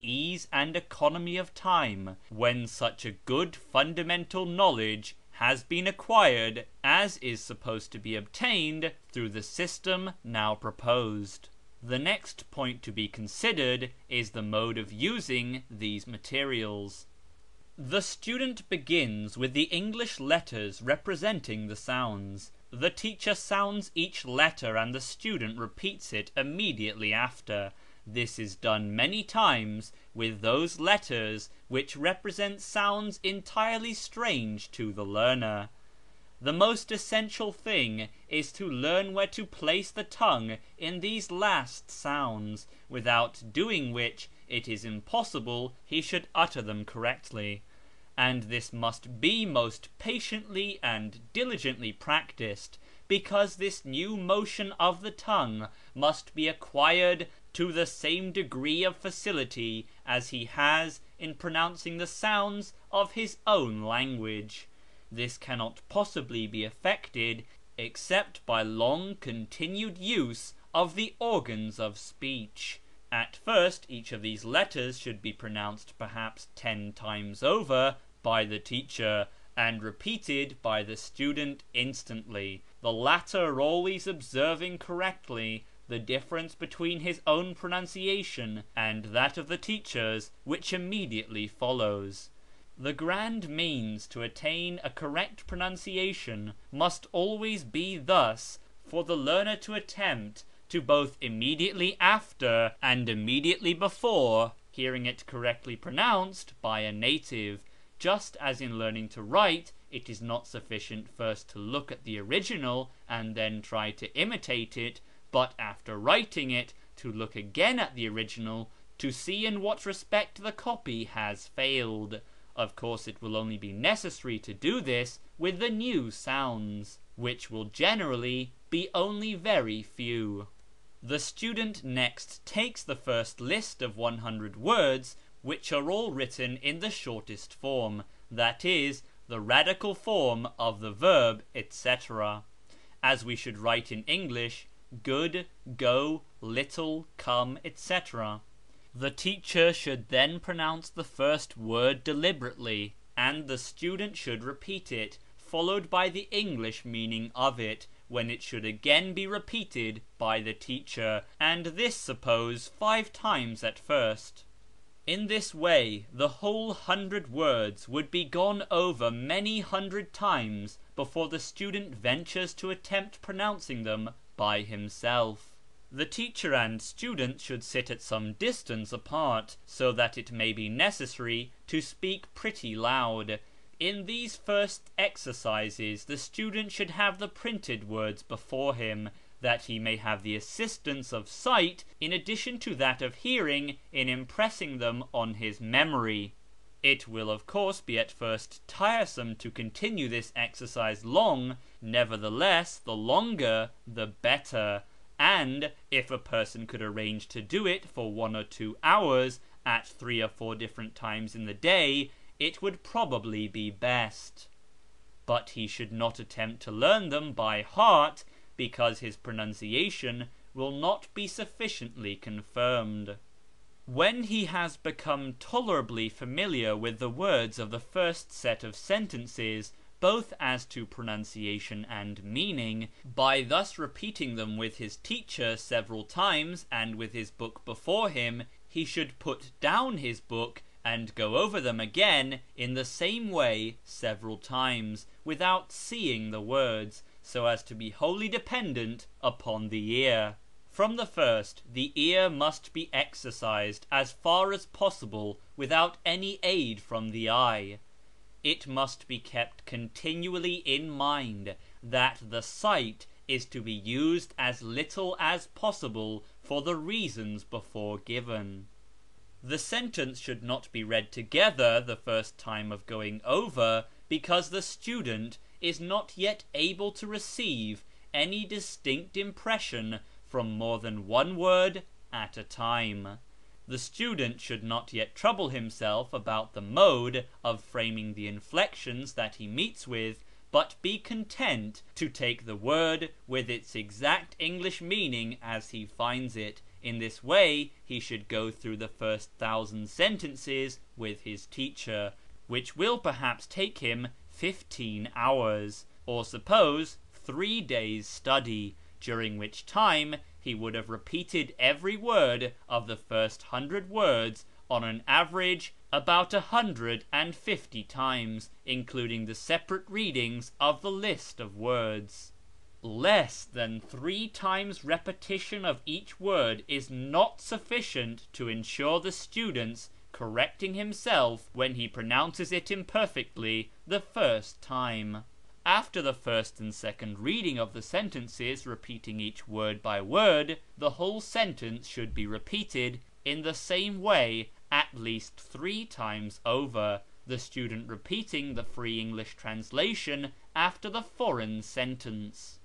ease and economy of time when such a good fundamental knowledge has been acquired as is supposed to be obtained through the system now proposed. The next point to be considered is the mode of using these materials. The student begins with the English letters representing the sounds. The teacher sounds each letter and the student repeats it immediately after. This is done many times with those letters which represent sounds entirely strange to the learner. The most essential thing is to learn where to place the tongue in these last sounds, without doing which it is impossible he should utter them correctly. And this must be most patiently and diligently practiced, because this new motion of the tongue must be acquired to the same degree of facility as he has in pronouncing the sounds of his own language. This cannot possibly be effected except by long continued use of the organs of speech. At first, each of these letters should be pronounced perhaps 10 times over by the teacher, and repeated by the student instantly, the latter always observing correctly the difference between his own pronunciation and that of the teacher's, which immediately follows. The grand means to attain a correct pronunciation must always be thus for the learner to attempt to both immediately after and immediately before hearing it correctly pronounced by a native. Just as in learning to write, it is not sufficient first to look at the original and then try to imitate it, but after writing it, to look again at the original to see in what respect the copy has failed. Of course, it will only be necessary to do this with the new sounds, which will generally be only very few. The student next takes the first list of 100 words, which are all written in the shortest form, that is, the radical form of the verb, etc., as we should write in English: good, go, little, come, etc. The teacher should then pronounce the first word deliberately, and the student should repeat it, followed by the English meaning of it, when it should again be repeated by the teacher, and this suppose 5 times at first. In this way, the whole 100 words would be gone over many hundred times before the student ventures to attempt pronouncing them by himself. The teacher and student should sit at some distance apart, so that it may be necessary to speak pretty loud. In these first exercises, the student should have the printed words before him, that he may have the assistance of sight in addition to that of hearing in impressing them on his memory. It will of course be at first tiresome to continue this exercise long, nevertheless the longer the better, and if a person could arrange to do it for 1 or 2 hours at 3 or 4 different times in the day, it would probably be best. But he should not attempt to learn them by heart, because his pronunciation will not be sufficiently confirmed. When he has become tolerably familiar with the words of the first set of sentences, both as to pronunciation and meaning, by thus repeating them with his teacher several times and with his book before him, he should put down his book and go over them again in the same way several times, without seeing the words, so as to be wholly dependent upon the ear. From the first, the ear must be exercised as far as possible without any aid from the eye. It must be kept continually in mind that the sight is to be used as little as possible for the reasons before given. The sentence should not be read together the first time of going over, because the student is not yet able to receive any distinct impression from more than one word at a time. The student should not yet trouble himself about the mode of framing the inflections that he meets with, but be content to take the word with its exact English meaning as he finds it, In this way, he should go through the first 1,000 sentences with his teacher, which will perhaps take him 15 hours, or suppose 3 days' study, during which time he would have repeated every word of the first 100 words on an average about 150 times, including the separate readings of the list of words. Less than 3 times repetition of each word is not sufficient to ensure the student's correcting himself when he pronounces it imperfectly the first time. After the first and second reading of the sentences, repeating each word by word, the whole sentence should be repeated in the same way at least 3 times over, the student repeating the free English translation after the foreign sentence.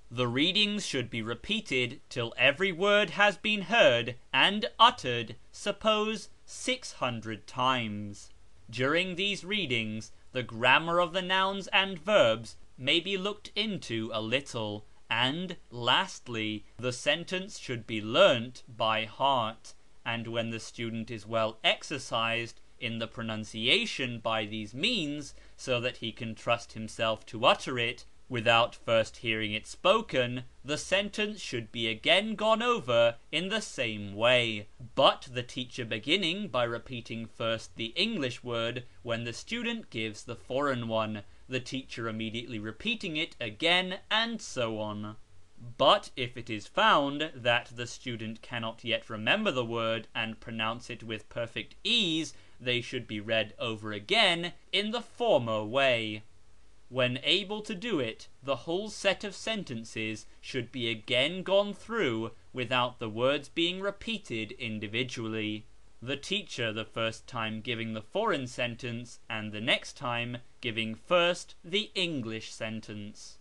The readings should be repeated till every word has been heard and uttered, suppose 600 times. During these readings, the grammar of the nouns and verbs may be looked into a little, and, lastly, the sentence should be learnt by heart, and when the student is well exercised in the pronunciation by these means, so that he can trust himself to utter it without first hearing it spoken, the sentence should be again gone over in the same way, but the teacher beginning by repeating first the English word when the student gives the foreign one, the teacher immediately repeating it again, and so on. But if it is found that the student cannot yet remember the word and pronounce it with perfect ease, they should be read over again in the former way. When able to do it, the whole set of sentences should be again gone through without the words being repeated individually, the teacher the first time giving the foreign sentence and the next time giving first the English sentence.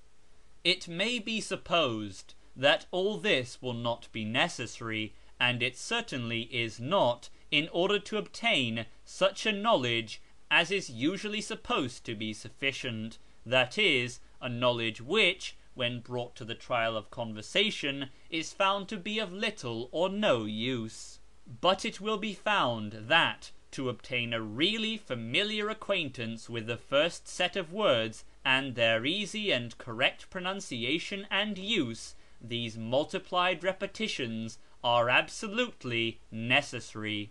It may be supposed that all this will not be necessary, and it certainly is not, in order to obtain such a knowledge as is usually supposed to be sufficient, that is, a knowledge which, when brought to the trial of conversation, is found to be of little or no use. But it will be found that, to obtain a really familiar acquaintance with the first set of words and their easy and correct pronunciation and use, these multiplied repetitions are absolutely necessary.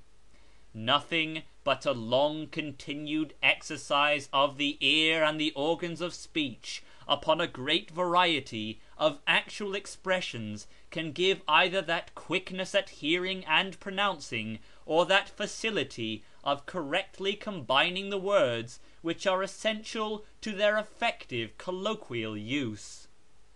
Nothing but a long continued exercise of the ear and the organs of speech upon a great variety of actual expressions can give either that quickness at hearing and pronouncing, or that facility of correctly combining the words which are essential to their effective colloquial use.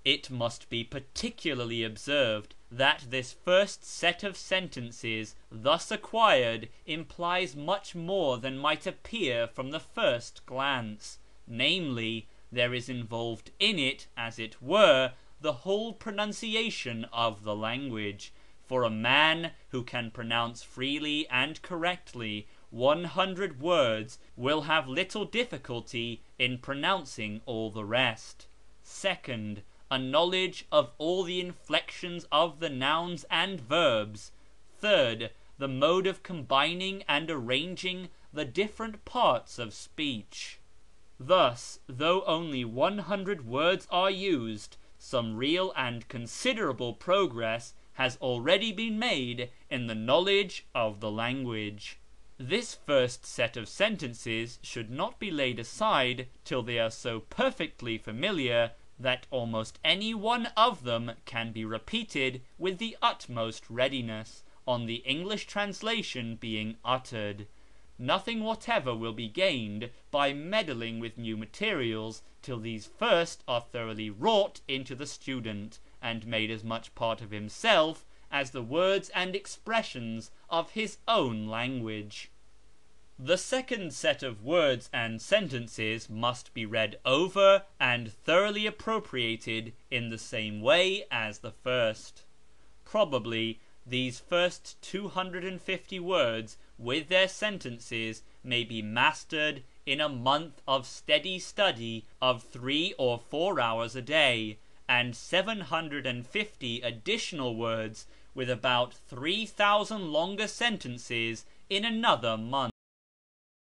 It must be particularly observed that this first set of sentences thus acquired implies much more than might appear from the first glance, namely, there is involved in it, as it were, the whole pronunciation of the language, for a man who can pronounce freely and correctly 100 words will have little difficulty in pronouncing all the rest. Second, a knowledge of all the inflections of the nouns and verbs. Third, the mode of combining and arranging the different parts of speech. Thus, though only 100 words are used, some real and considerable progress has already been made in the knowledge of the language. This first set of sentences should not be laid aside till they are so perfectly familiar that almost any one of them can be repeated with the utmost readiness, on the English translation being uttered. Nothing whatever will be gained by meddling with new materials till these first are thoroughly wrought into the student, and made as much part of himself as the words and expressions of his own language. The second set of words and sentences must be read over and thoroughly appropriated in the same way as the first. Probably these first 250 words with their sentences may be mastered in a month of steady study of 3 or 4 hours a day, and 750 additional words with about 3,000 longer sentences in another month.